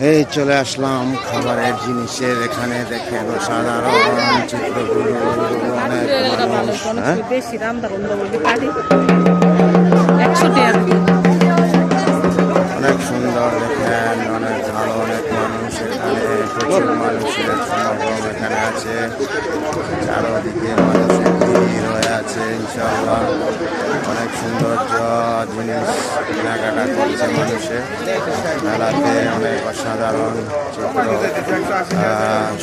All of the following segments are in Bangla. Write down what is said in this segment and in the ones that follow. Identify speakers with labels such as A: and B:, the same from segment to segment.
A: এই চলে আসলাম খাবারের জিনিসের এখানে দেখেন সাধারণ চিত্রগুলো অনেক মানুষ, হ্যাঁ? অনেক সুন্দর দেখেন, অনেক ভালো, অনেক মানুষ এখানে, প্রচুর মানুষের সমাগম এখানে আছে, চারদিকে মানুষের ভিড় হয়ে আছে। ইনশাআল্লাহ অনেক সৌন্দর্য জিনিস কেনাকাটা করছে মানুষের মেলাতে, অনেক অসাধারণ চিত্র।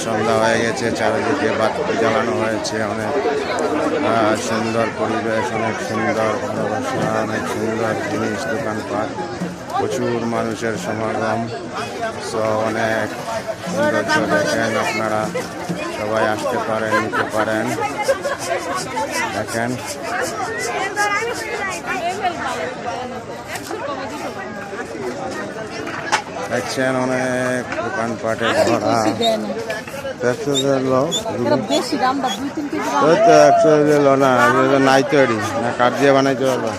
A: সন্ধ্যা হয়ে গেছে, চারিদিকে বাতি জ্বালানো হয়েছে, অনেক সুন্দর পরিবেশ, অনেক সুন্দর ভালোবাসা, অনেক সুন্দর জিনিস, দোকানপাট, প্রচুর মানুষের সমাগম। অনেক সৌন্দর্য দেখেন, আপনারা সবাই আসতে পারেন, নিতে পারেন। দেখেন দেখছেন অনেক দোকানপাটে ভরা। নাই তৈরি না, কাঠ দিয়ে বানাইতে পারবা?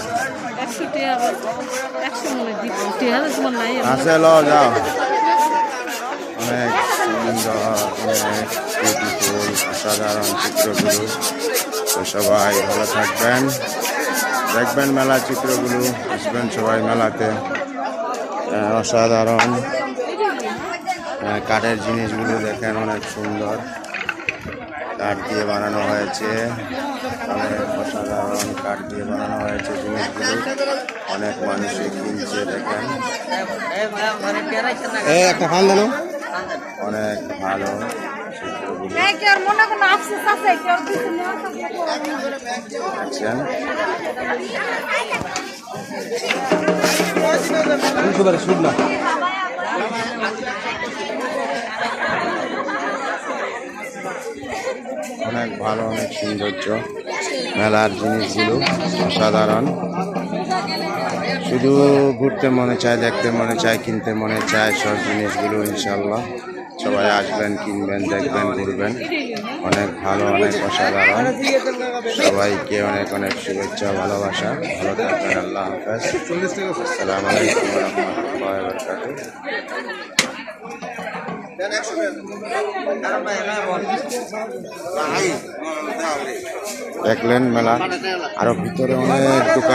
A: আছে, ল যাও। অনেক সুন্দর, অনেক বিউটিফুল, অসাধারণ চিত্রগুলো। তো সবাই ভালো থাকবেন, দেখবেন মেলা চিত্রগুলো, আসবেন সবাই মেলাতে। অসাধারণ কাঠের জিনিসগুলো দেখেন, অনেক সুন্দর, কাঠ দিয়ে বানানো হয়েছে, অনেক অসাধারণ কাঠ দিয়ে বানানো হয়েছে জিনিসগুলো। অনেক মানুষই কিনছে, দেখেন একটা খান দেন, অনেক ভালো অনেক ভালো, অনেক সৌন্দর্য মেলার জিনিসগুলো, অসাধারণ। শুধু ঘুরতে মনে চায়, দেখতে মনে চায়, কিনতে মনে চায় সব জিনিসগুলো। ইনশাল্লাহ সবাই আসবেন, কিনবেন, দেখবেন, ঘুরবেন। অনেক ভালো, অনেক অসাধারণ। সবাইকে অনেক অনেক শুভেচ্ছা, ভালোবাসা। ভালো থাকবেন, আল্লাহ হাফেজ। আসসালামু আলাইকুম ওয়া রাহমাতুল্লাহি ওয়া বারাকাতুহু। দেখলেন মেলা, আরো ভিতরে অনেক দোকান।